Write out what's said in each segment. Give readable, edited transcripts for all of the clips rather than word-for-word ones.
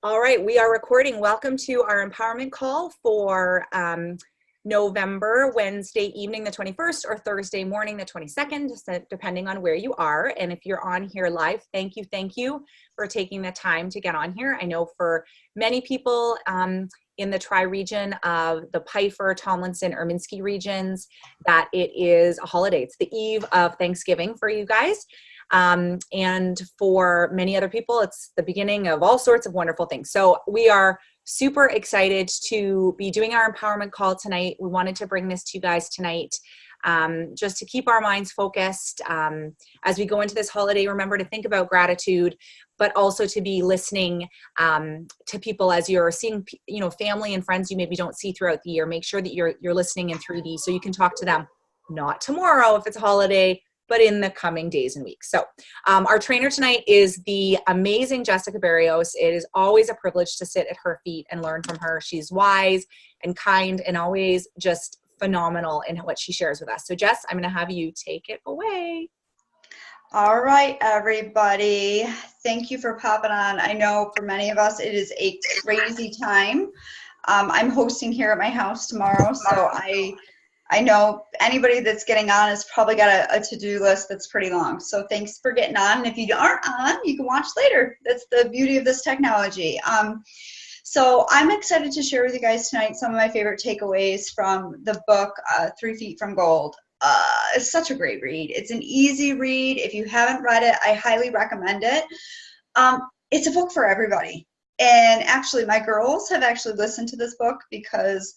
All right, we are recording. Welcome to our empowerment call for November, Wednesday evening, the 21st, or Thursday morning, the 22nd, depending on where you are. And if you're on here live, thank you for taking the time to get on here. I know for many people in the tri-region of the Pfeiffer, Tomlinson, Erminsky regions, that it is a holiday. It's the eve of Thanksgiving for you guys. And for many other people, it's the beginning of all sorts of wonderful things. So we are super excited to be doing our empowerment call tonight. We wanted to bring this to you guys tonight, just to keep our minds focused as we go into this holiday. Remember to think about gratitude, but also to be listening to people as you're seeing, family and friends you maybe don't see throughout the year. Make sure that you're listening in 3D so you can talk to them, not tomorrow if it's a holiday, but in the coming days and weeks. So our trainer tonight is the amazing Jessica Barrios. It is always a privilege to sit at her feet and learn from her. She's wise and kind and always just phenomenal in what she shares with us. So Jess, I'm gonna have you take it away. All right, everybody. Thank you for popping on. I know for many of us, it is a crazy time. I'm hosting here at my house tomorrow, so I know anybody that's getting on has probably got a to-do list that's pretty long. So thanks for getting on. And if you aren't on, you can watch later. That's the beauty of this technology. So I'm excited to share with you guys tonight some of my favorite takeaways from the book, 3 Feet from Gold. It's such a great read. It's an easy read. If you haven't read it, I highly recommend it. It's a book for everybody. And actually, my girls have actually listened to this book because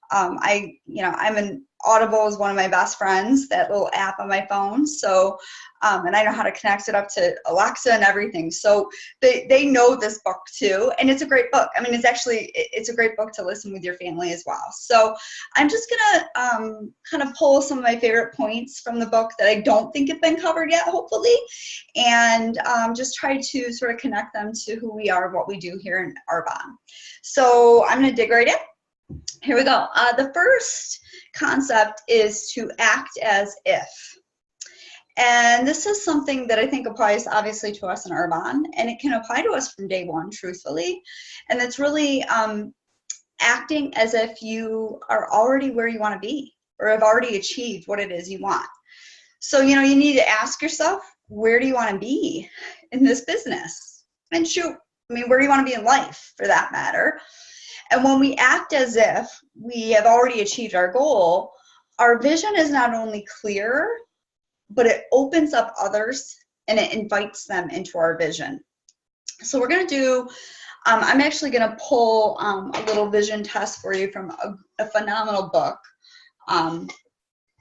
I'm an Audible is one of my best friends, that little app on my phone. So, and I know how to connect it up to Alexa and everything. So they know this book too. And it's a great book. I mean, it's a great book to listen with your family as well. So I'm just going to kind of pull some of my favorite points from the book that I don't think have been covered yet, hopefully. And just try to sort of connect them to who we are, what we do here in Arbonne. So I'm going to dig right in. Here we go. The first concept is to act as if. And this is something that I think applies obviously to us in Arbonne, and it can apply to us from day one, truthfully. And it's really acting as if you are already where you want to be or have already achieved what it is you want. So, you need to ask yourself, where do you want to be in this business? And shoot, where do you want to be in life for that matter? And when we act as if we have already achieved our goal, our vision is not only clear, but it opens up others and it invites them into our vision. So we're going to do, I'm actually going to pull a little vision test for you from a phenomenal book.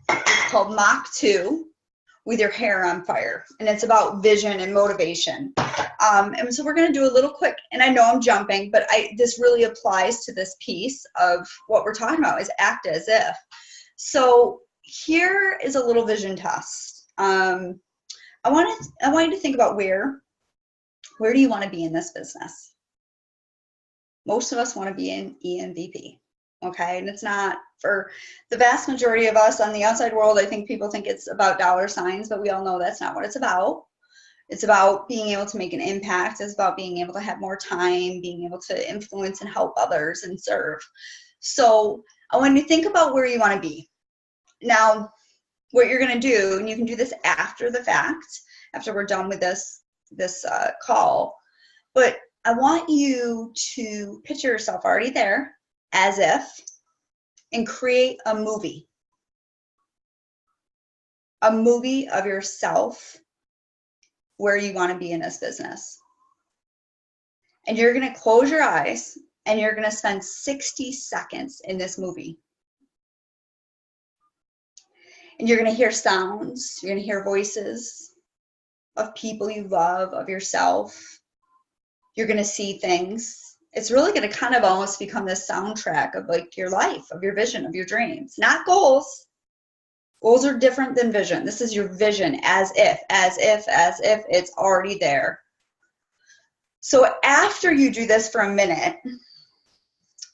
It's called Mach 2 with Your Hair on Fire. And it's about vision and motivation. And so we're going to do a little quick, and I know I'm jumping, but this really applies to this piece of what we're talking about is act as if. So here is a little vision test. I want you to think about where do you want to be in this business? Most of us want to be in ENVP. Okay, and it's not for the vast majority of us on the outside world. I think people think it's about dollar signs, but we all know that's not what it's about. It's about being able to make an impact. It's about being able to have more time, being able to influence and help others and serve. So I want you to think about where you want to be. Now, what you're going to do, and you can do this after the fact, after we're done with this call, but I want you to picture yourself already there as if, and create a movie of yourself where you want to be in this business. And you're going to close your eyes and you're going to spend 60 seconds in this movie. And you're going to hear sounds, you're going to hear voices of people you love, of yourself. You're going to see things. It's really going to kind of almost become this soundtrack of like your life, of your vision, of your dreams, not goals. Goals are different than vision. This is your vision as if it's already there. So after you do this for a minute,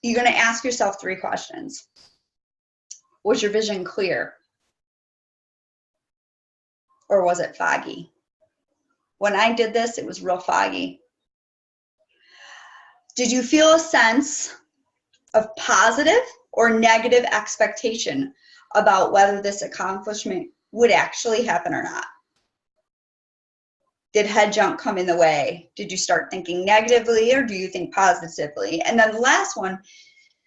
you're going to ask yourself 3 questions. Was your vision clear? Or was it foggy? When I did this, it was real foggy. Did you feel a sense of positive or negative expectation about whether this accomplishment would actually happen or not? Did head junk come in the way? Did you start thinking negatively, or do you think positively? And then the last one,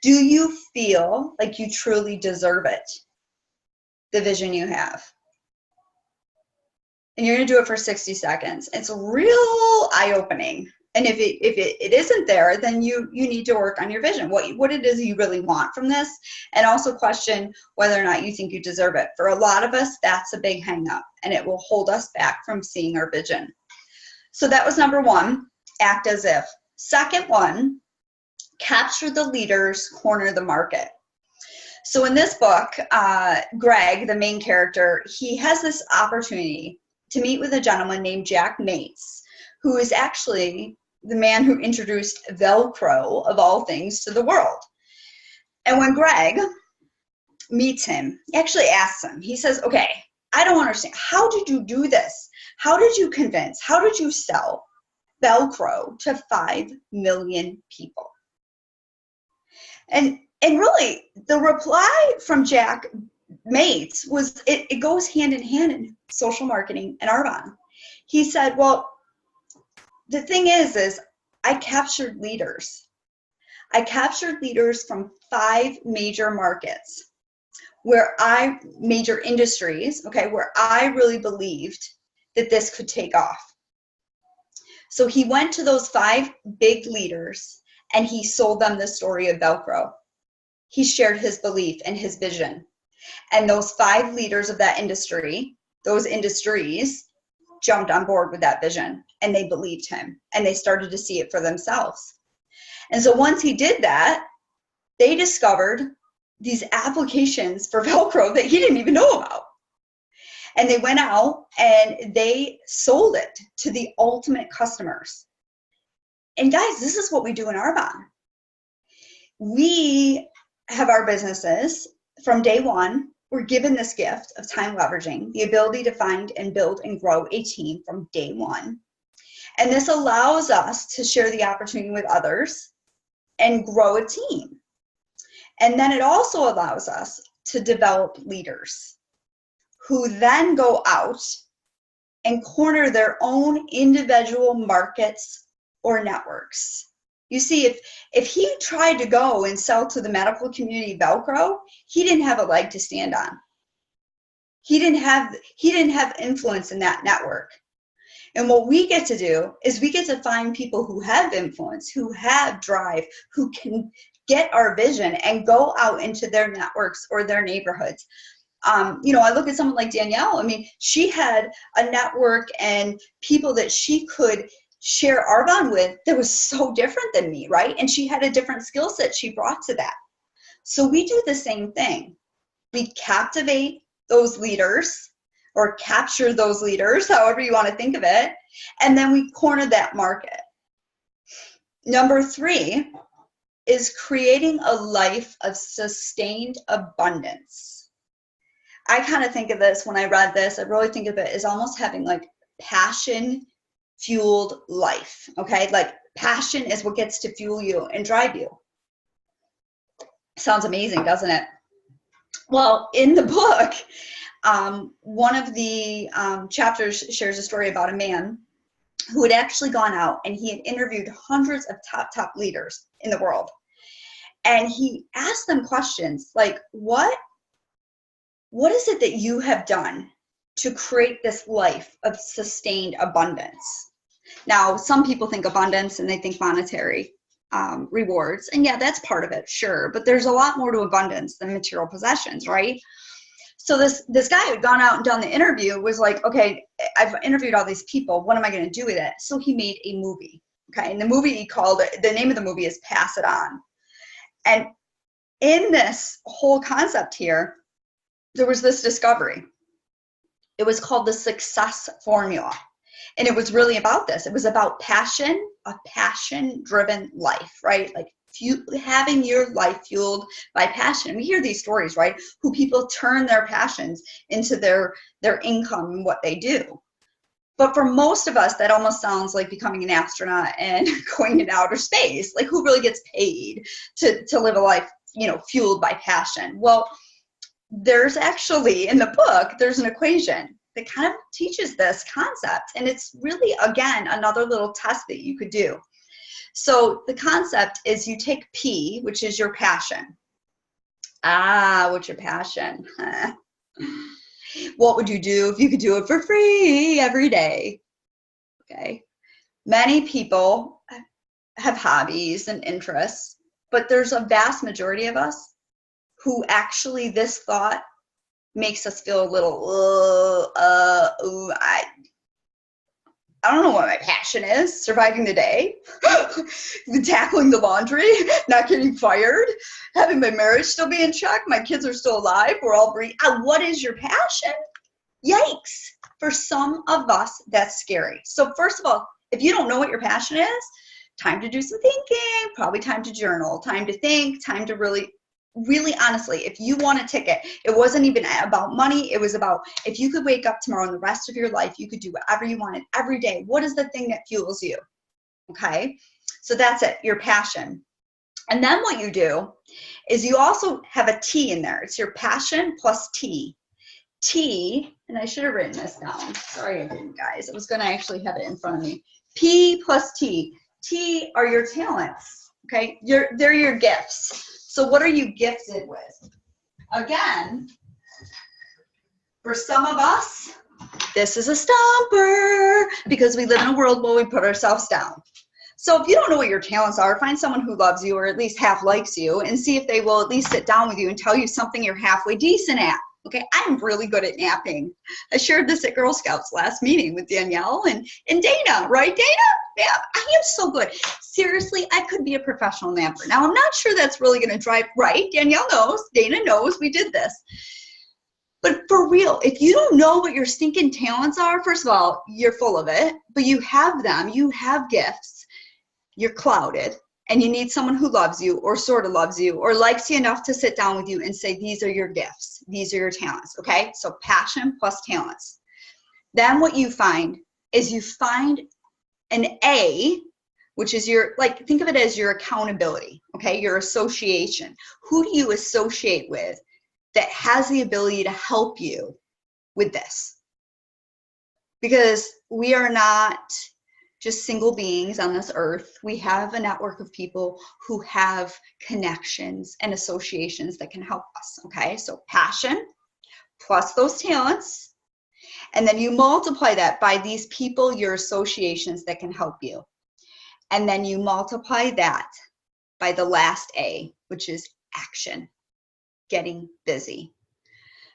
do you feel like you truly deserve it, the vision you have? And you're going to do it for 60 seconds. It's real eye-opening. And if it isn't there, then you need to work on your vision, what it is you really want from this, and also question whether or not you think you deserve it. For a lot of us, that's a big hang-up, and it will hold us back from seeing our vision. So that was number one, act as if. Second one, capture the leaders, corner the market. So in this book, Greg, the main character, he has this opportunity to meet with a gentleman named Jack Mates, who is actually the man who introduced Velcro, of all things, to the world. And when Greg meets him, he actually asks him, he says, okay, I don't understand. How did you do this? How did you convince? How did you sell Velcro to 5 million people? And really, the reply from Jack Mates was, it goes hand in hand in social marketing and Arbonne. He said, well, the thing is I captured leaders. I captured leaders from 5 major markets major industries, okay, where I really believed that this could take off. So he went to those 5 big leaders and he sold them the story of Velcro. He shared his belief and his vision. And those 5 leaders of that industry, those industries, jumped on board with that vision, and they believed him, and they started to see it for themselves. And so once he did that, they discovered these applications for Velcro that he didn't even know about. And they went out and they sold it to the ultimate customers. And guys, this is what we do in Arbonne. We have our businesses from day one. We're given this gift of time leveraging, the ability to find and build and grow a team from day one. And this allows us to share the opportunity with others and grow a team. And then it also allows us to develop leaders who then go out and corner their own individual markets or networks. You see, if he tried to go and sell to the medical community Velcro, he didn't have a leg to stand on. He didn't have influence in that network. And what we get to do is we get to find people who have influence, who have drive, who can get our vision and go out into their networks or their neighborhoods. I look at someone like Danielle. I mean, she had a network and people that she could share Arbonne with that was so different than me, right? And she had a different skill set she brought to that. So we do the same thing. We captivate those leaders or capture those leaders, however you want to think of it, and then we corner that market. Number 3 is creating a life of sustained abundance. I kind of think of this when I read this, I really think of it as almost having like passion-fueled life, okay? Like passion is what gets to fuel you and drive you. Sounds amazing, doesn't it? Well, in the book, one of the chapters shares a story about a man who had actually gone out and he had interviewed hundreds of top leaders in the world. And he asked them questions like, what is it that you have done to create this life of sustained abundance? Now, some people think abundance and they think monetary rewards. And yeah, that's part of it, sure. But there's a lot more to abundance than material possessions, right? So this guy who had gone out and done the interview was like, okay, I've interviewed all these people. What am I going to do with it? So he made a movie. Okay. And the movie he called it, the name of the movie is Pass It On. And in this whole concept here, there was this discovery. It was called the success formula. And it was really about this. It was about passion, a passion-driven life, right? Like having your life fueled by passion. We hear these stories, right? Who people turn their passions into their income and what they do. But for most of us, that almost sounds like becoming an astronaut and going into outer space. Like, who really gets paid to live a life, fueled by passion? Well, there's actually, in the book, there's an equation that kind of teaches this concept. And it's really, again, another little test that you could do. So the concept is you take P, which is your passion. What's your passion? What would you do if you could do it for free every day? Okay. Many people have hobbies and interests, but there's a vast majority of us who actually this thought makes us feel a little, I don't know what my passion is. Surviving the day, tackling the laundry, not getting fired, having my marriage still be in check, my kids are still alive, we're all breathing. What is your passion? Yikes. For some of us, that's scary. So first of all, if you don't know what your passion is, time to do some thinking, probably time to journal, time to think, time to really honestly, if you want a ticket, it wasn't even about money. It was about, if you could wake up tomorrow and the rest of your life, you could do whatever you wanted every day. What is the thing that fuels you? Okay. So that's it, your passion. And then what you do is you also have a T in there. It's your passion plus T. T, and I should have written this down. Sorry I didn't, guys. I was going to actually have it in front of me. P plus T. T are your talents. Okay. They're your gifts. So what are you gifted with? Again, for some of us, this is a stomper because we live in a world where we put ourselves down. So if you don't know what your talents are, find someone who loves you or at least half likes you and see if they will at least sit down with you and tell you something you're halfway decent at. Okay, I'm really good at napping. I shared this at Girl Scouts last meeting with Danielle and Dana, right, Dana? Yeah, I am so good. Seriously, I could be a professional napper. Now, I'm not sure that's really going to drive, right? Danielle knows, Dana knows, we did this. But for real, if you don't know what your stinking talents are, first of all, you're full of it, but you have them, you have gifts, you're clouded. And you need someone who loves you or sort of loves you or likes you enough to sit down with you and say, these are your gifts. These are your talents. Okay. So passion plus talents. Then what you find is you find an A, which is your, like, think of it as your accountability. Okay. Your association. Who do you associate with that has the ability to help you with this? Because we are not just single beings on this earth. We have a network of people who have connections and associations that can help us, okay? So passion plus those talents, and then you multiply that by these people, your associations that can help you. And then you multiply that by the last A, which is action, getting busy.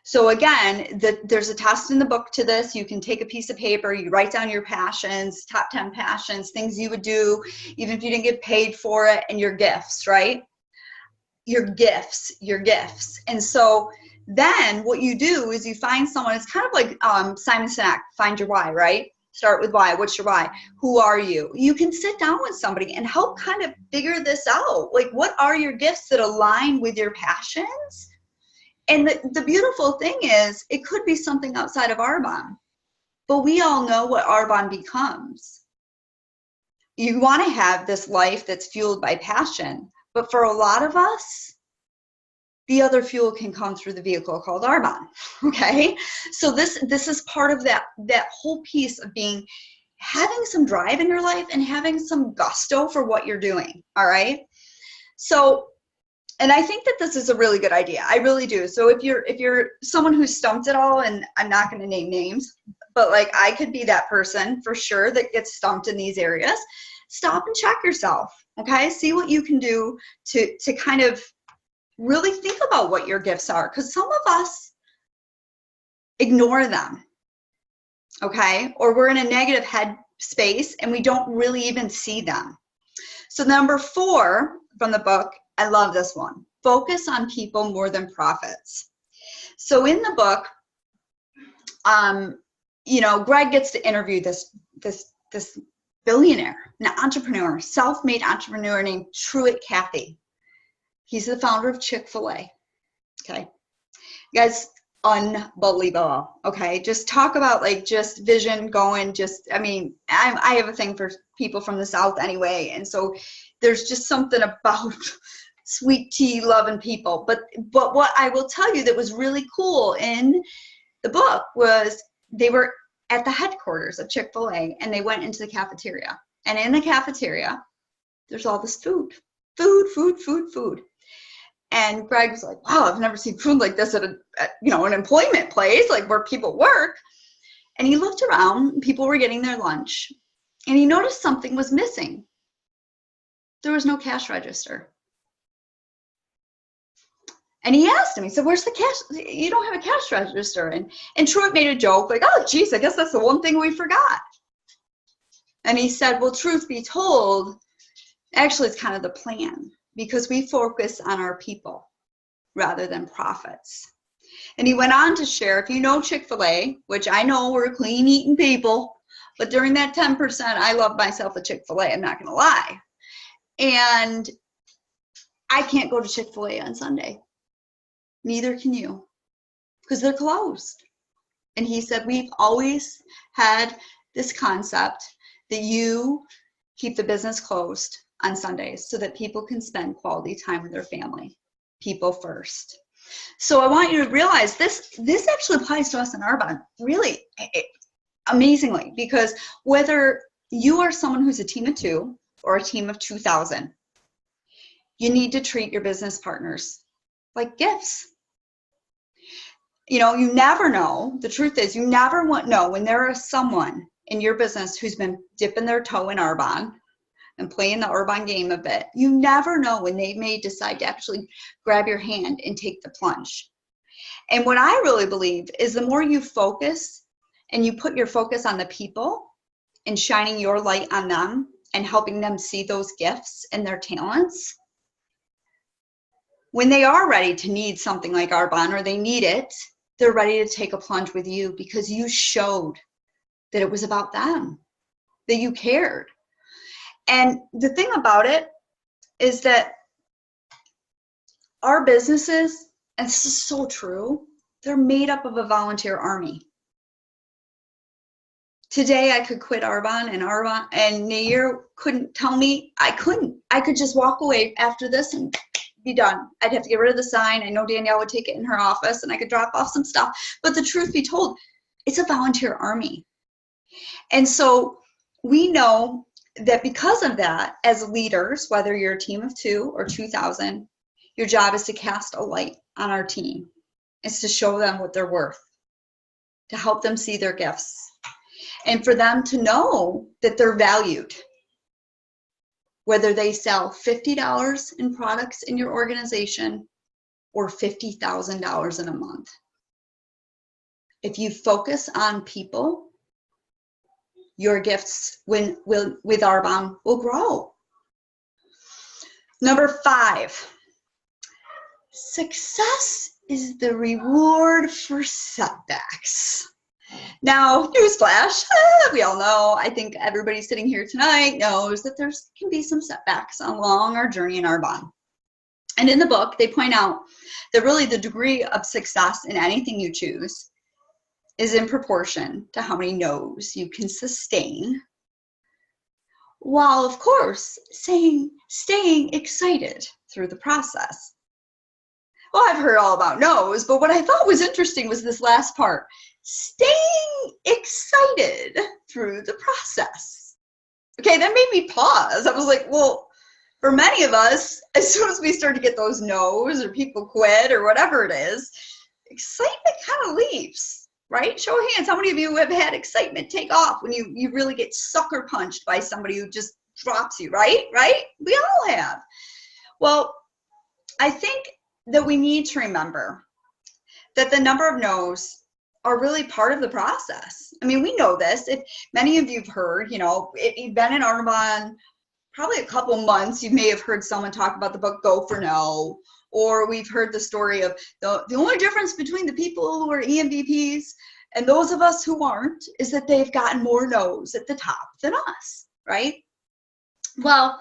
So again, there's a test in the book to this. You can take a piece of paper, you write down your passions, top 10 passions, things you would do, even if you didn't get paid for it, and your gifts, right? Your gifts. And so then what you do is you find someone, it's kind of like Simon Sinek, find your why, right? Start with why. What's your why? Who are you? You can sit down with somebody and help kind of figure this out. Like, what are your gifts that align with your passions? And the beautiful thing is, it could be something outside of Arbonne, but we all know what Arbonne becomes. You want to have this life that's fueled by passion, but for a lot of us, the other fuel can come through the vehicle called Arbonne, okay? So this is part of that whole piece of having some drive in your life and having some gusto for what you're doing, all right? So, and I think that this is a really good idea. I really do. So if you're someone who's stumped it all, and I'm not going to name names, but like I could be that person for sure that gets stumped in these areas, stop and check yourself. Okay. See what you can do to kind of really think about what your gifts are. Because some of us ignore them. Okay. Or we're in a negative head space and we don't really even see them. So number 4 from the book, I love this one. Focus on people more than profits. So in the book, Greg gets to interview this billionaire, an entrepreneur, self-made entrepreneur named Truett Cathy. He's the founder of Chick-fil-A. Okay, you guys, unbelievable. Okay. Just talk about like just vision going, I have a thing for people from the South anyway. And so there's just something about sweet tea loving people. But what I will tell you that was really cool in the book was they were at the headquarters of Chick-fil-A and they went into the cafeteria. And in the cafeteria, there's all this food. And Greg was like, wow, I've never seen food like this at an employment place, like where people work. And he looked around, people were getting their lunch, and he noticed something was missing. There was no cash register. And he asked him, he said, where's the cash? You don't have a cash register. And Truett made a joke like, oh, geez, I guess that's the one thing we forgot. And he said, well, truth be told, actually it's kind of the plan, because we focus on our people rather than profits. And he went on to share, if you know Chick-fil-A, which I know we're clean eating people, but during that 10%, I love myself a Chick-fil-A, I'm not going to lie. And I can't go to Chick-fil-A on Sunday. Neither can you, because they're closed. And he said, we've always had this concept that you keep the business closed on Sundays so that people can spend quality time with their family. People first. So I want you to realize this actually applies to us in Arbonne, really amazingly, because whether you are someone who's a team of 2 or a team of 2,000, you need to treat your business partners like gifts. You never know. The truth is, you never know when there is someone in your business who's been dipping their toe in Arbonne and playing the Arbonne game a bit. You never know when they may decide to actually grab your hand and take the plunge. And what I really believe is the more you focus and you put your focus on the people and shining your light on them and helping them see those gifts and their talents, when they are ready to need something like Arbonne or they need it, they're ready to take a plunge with you because you showed that it was about them, that you cared. And the thing about it is that our businesses, and this is so true, they're made up of a volunteer army. Today I could quit Arbonne and Nair couldn't tell me I couldn't. I could just walk away after this and be done. I'd have to get rid of the sign. I know Danielle would take it in her office and I could drop off some stuff. But the truth be told, it's a volunteer army. And so we know that because of that, as leaders, whether you're a team of 2 or 2,000, your job is to cast a light on our team. It's to show them what they're worth, to help them see their gifts, and for them to know that they're valued. Whether they sell $50 in products in your organization or $50,000 in a month. If you focus on people, your gifts with Arbonne will grow. Number 5, success is the reward for setbacks. Now, newsflash, we all know, I think everybody sitting here tonight knows that there can be some setbacks along our journey in Arbonne. And in the book, they point out that really the degree of success in anything you choose is in proportion to how many no's you can sustain, while, of course, staying excited through the process. Well, I've heard all about no's, but what I thought was interesting was this last part. Staying excited through the process. Okay, that made me pause. I was like, well, for many of us, as soon as we start to get those no's or people quit or whatever it is, excitement kind of leaves, right? Show of hands, how many of you have had excitement take off when you really get sucker punched by somebody who just drops you, right? We all have. Well, I think that we need to remember that the number of no's are really part of the process. I mean, we know this. If many of you have heard, if you've been in Arbonne probably a couple months, you may have heard someone talk about the book Go for No, or we've heard the story of the only difference between the people who are EMVPs and those of us who aren't is that they've gotten more no's at the top than us, right? Well,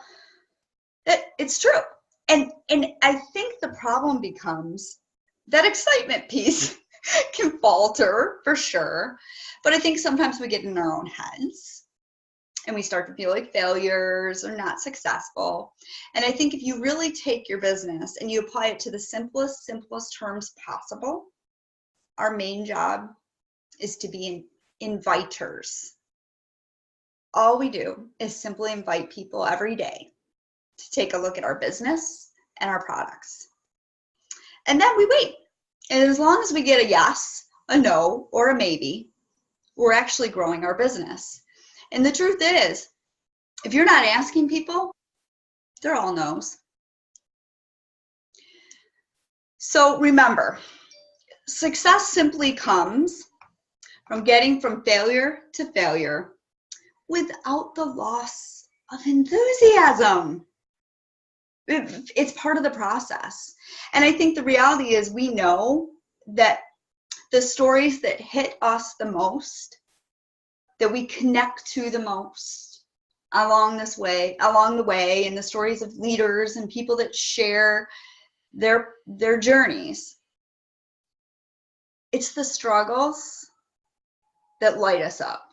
it's true. And I think the problem becomes that excitement piece can falter for sure. But I think sometimes we get in our own heads and we start to feel like failures or not successful. And I think if you really take your business and you apply it to the simplest terms possible, our main job is to be inviters. All we do is simply invite people every day to take a look at our business and our products. And then we wait. And as long as we get a yes, a no, or a maybe, we're actually growing our business. And the truth is, if you're not asking people, they're all no's. So remember, success simply comes from getting from failure to failure without the loss of enthusiasm. It's part of the process. And I think the reality is we know that the stories that hit us the most, that we connect to the most along the way, and the stories of leaders and people that share their journeys, it's the struggles that light us up.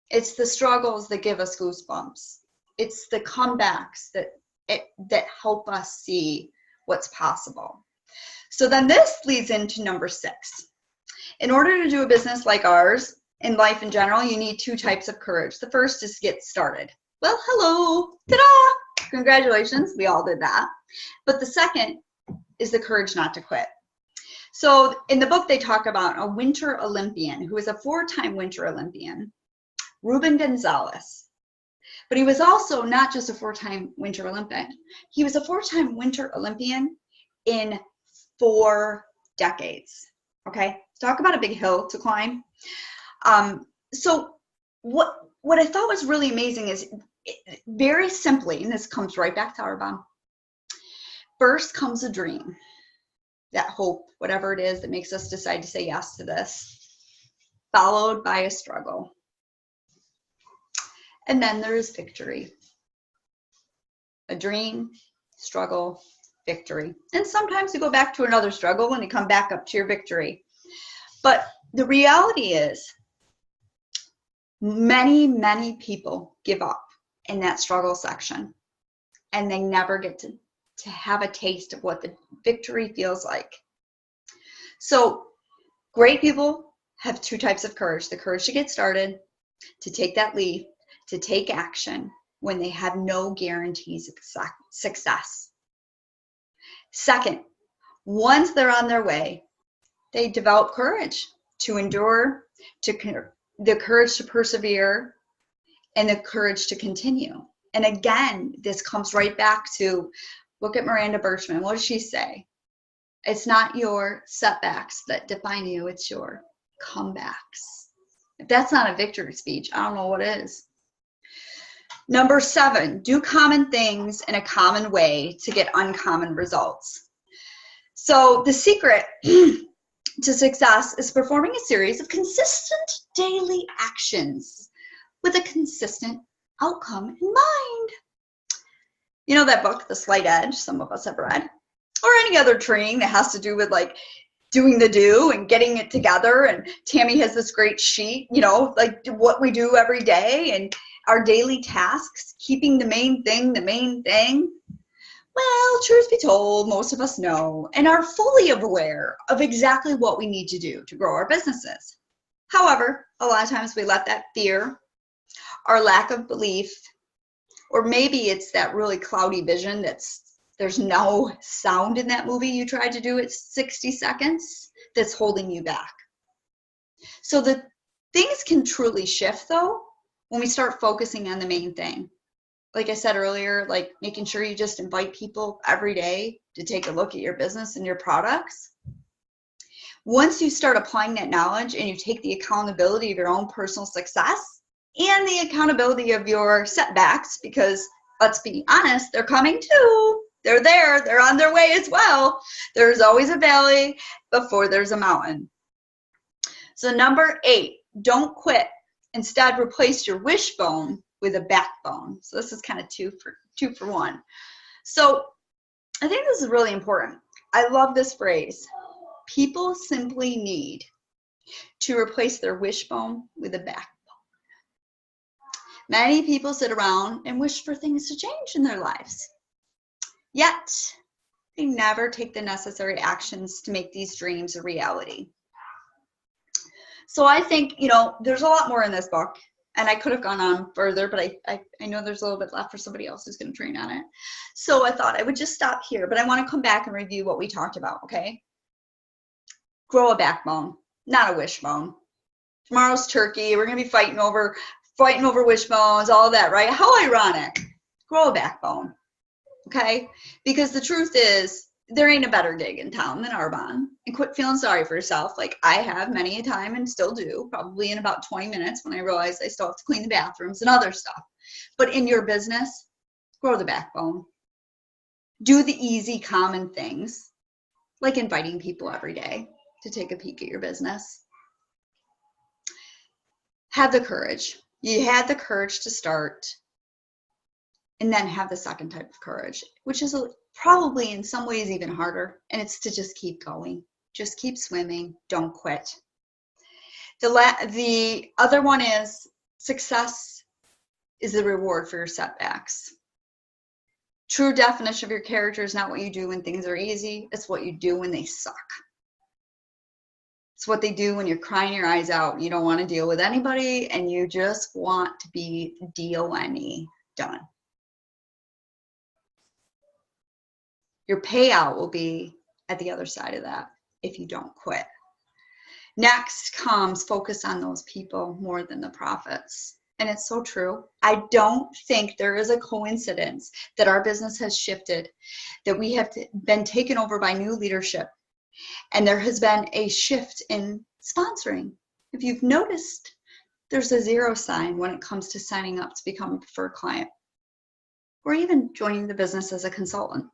It's the struggles that give us goosebumps. It's the comebacks that help us see what's possible. So then this leads into number 6. In order to do a business like ours, in life in general, you need 2 types of courage. The first is to get started. Well, hello, ta-da! Congratulations, we all did that. But the second is the courage not to quit. So in the book, they talk about a Winter Olympian who was a 4-time Winter Olympian, Ruben Gonzalez. But he was also not just a 4-time Winter Olympian. He was a 4-time Winter Olympian in 4 decades. Okay, talk about a big hill to climb. So what I thought was really amazing is, very simply, and this comes right back to Arbonne, first comes a dream, that hope, whatever it is that makes us decide to say yes to this, followed by a struggle. And then there is victory. A dream, struggle, victory. And sometimes you go back to another struggle when you come back up to your victory. But the reality is, many people give up in that struggle section, and they never get to have a taste of what the victory feels like. So great people have 2 types of courage: the courage to get started, to take that leap, to take action when they have no guarantees of success. Second, once they're on their way, they develop courage to endure, the courage to persevere, and the courage to continue. And again, this comes right back to, look at Miranda Birchman. What does she say? It's not your setbacks that define you, it's your comebacks. If that's not a victory speech, I don't know what is. Number 7, do common things in a common way to get uncommon results. So the secret to success is performing a series of consistent daily actions with a consistent outcome in mind. You know that book, The Slight Edge, some of us have read, or any other training that has to do with like doing the do and getting it together. And Tammy has this great sheet, like what we do every day and our daily tasks, keeping the main thing the main thing. Well, truth be told, most of us know and are fully aware of exactly what we need to do to grow our businesses. However, a lot of times we let that fear, our lack of belief, or maybe it's that really cloudy vision there's no sound in that movie you tried to do at 60 seconds that's holding you back. So the things can truly shift though when we start focusing on the main thing. Like I said earlier, like making sure you just invite people every day to take a look at your business and your products. Once you start applying that knowledge and you take the accountability of your own personal success and the accountability of your setbacks, because let's be honest, they're coming too. They're there. They're on their way as well. There's always a valley before there's a mountain. So number 8, don't quit. Instead, replace your wishbone with a backbone. So this is kind of two for one. So I think this is really important. I love this phrase. People simply need to replace their wishbone with a backbone. Many people sit around and wish for things to change in their lives, yet they never take the necessary actions to make these dreams a reality. So I think, there's a lot more in this book, and I could have gone on further, but I know there's a little bit left for somebody else who's going to train on it. So I thought I would just stop here, but I want to come back and review what we talked about, okay? Grow a backbone, not a wishbone. Tomorrow's turkey. We're going to be fighting over wishbones, all of that, right? How ironic. Grow a backbone, okay? Because the truth is, there ain't a better gig in town than Arbonne. And quit feeling sorry for yourself like I have many a time and still do, probably in about 20 minutes when I realize I still have to clean the bathrooms and other stuff. But in your business, grow the backbone. Do the easy, common things, like inviting people every day to take a peek at your business. Have the courage. You had the courage to start, and then have the second type of courage, which is probably in some ways even harder, and it's to just keep going. Just keep swimming. Don't quit. The other one is success is the reward for your setbacks. True definition of your character is not what you do when things are easy. It's what you do when they suck. It's what they do when you're crying your eyes out and you don't want to deal with anybody and you just want to be D-O-N-E, done. Your payout will be at the other side of that if you don't quit. Next comes focus on those people more than the profits. And it's so true. I don't think there is a coincidence that our business has shifted, that we have been taken over by new leadership. And there has been a shift in sponsoring. If you've noticed, there's a zero sign when it comes to signing up to become a preferred client or even joining the business as a consultant.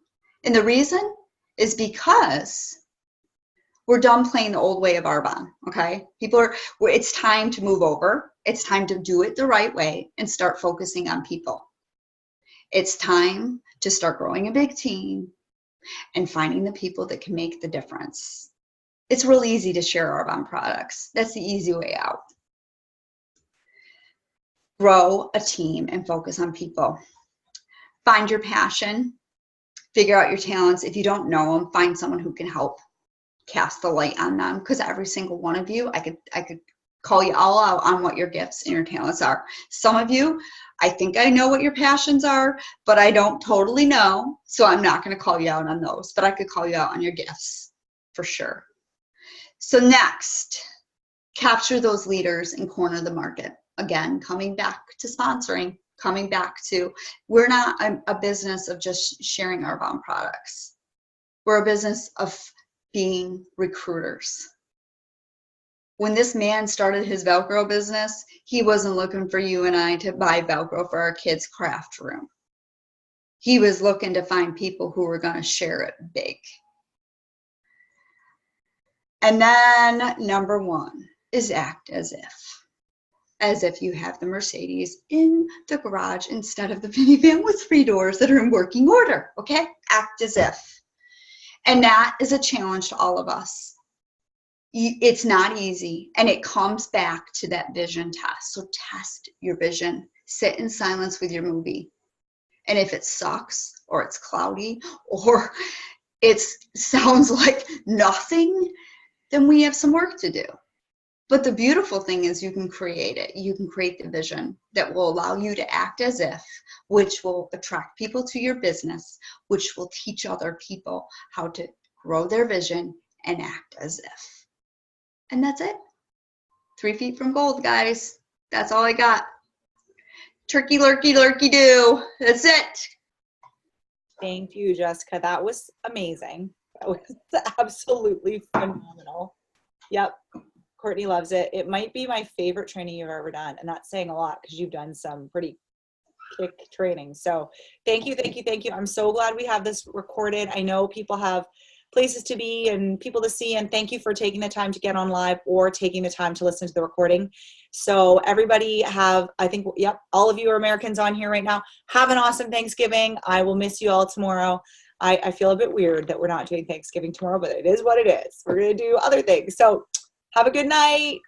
And the reason is because we're done playing the old way of Arbonne, okay? It's time to move over. It's time to do it the right way and start focusing on people. It's time to start growing a big team and finding the people that can make the difference. It's real easy to share Arbonne products. That's the easy way out. Grow a team and focus on people. Find your passion. Figure out your talents. If you don't know them, find someone who can help cast the light on them, because every single one of you, I could call you all out on what your gifts and your talents are. Some of you, I think I know what your passions are, but I don't totally know, so I'm not going to call you out on those, but I could call you out on your gifts for sure. So next, capture those leaders and corner the market. Again, coming back to sponsoring, coming back to, we're not a business of just sharing Arbonne products. We're a business of being recruiters. When this man started his Velcro business, he wasn't looking for you and I to buy Velcro for our kids' craft room. He was looking to find people who were going to share it big. And then number one is act as if you have the Mercedes in the garage instead of the minivan with 3 doors that are in working order, okay? Act as if. And that is a challenge to all of us. It's not easy, and it comes back to that vision test. So test your vision. Sit in silence with your movie. And if it sucks, or it's cloudy, or it sounds like nothing, then we have some work to do. But the beautiful thing is you can create it. You can create the vision that will allow you to act as if, which will attract people to your business, which will teach other people how to grow their vision and act as if. And that's it. 3 feet from gold, guys. That's all I got. Turkey, lurkey, lurkey, do. That's it. Thank you, Jessica. That was amazing. That was absolutely phenomenal. Yep. Courtney loves it. It might be my favorite training you've ever done. And that's saying a lot because you've done some pretty kick training. So thank you, thank you, thank you. I'm so glad we have this recorded. I know people have places to be and people to see, and thank you for taking the time to get on live or taking the time to listen to the recording. So everybody have, I think, yep, all of you are Americans on here right now. Have an awesome Thanksgiving. I will miss you all tomorrow. I feel a bit weird that we're not doing Thanksgiving tomorrow, but it is what it is. We're going to do other things. So have a good night.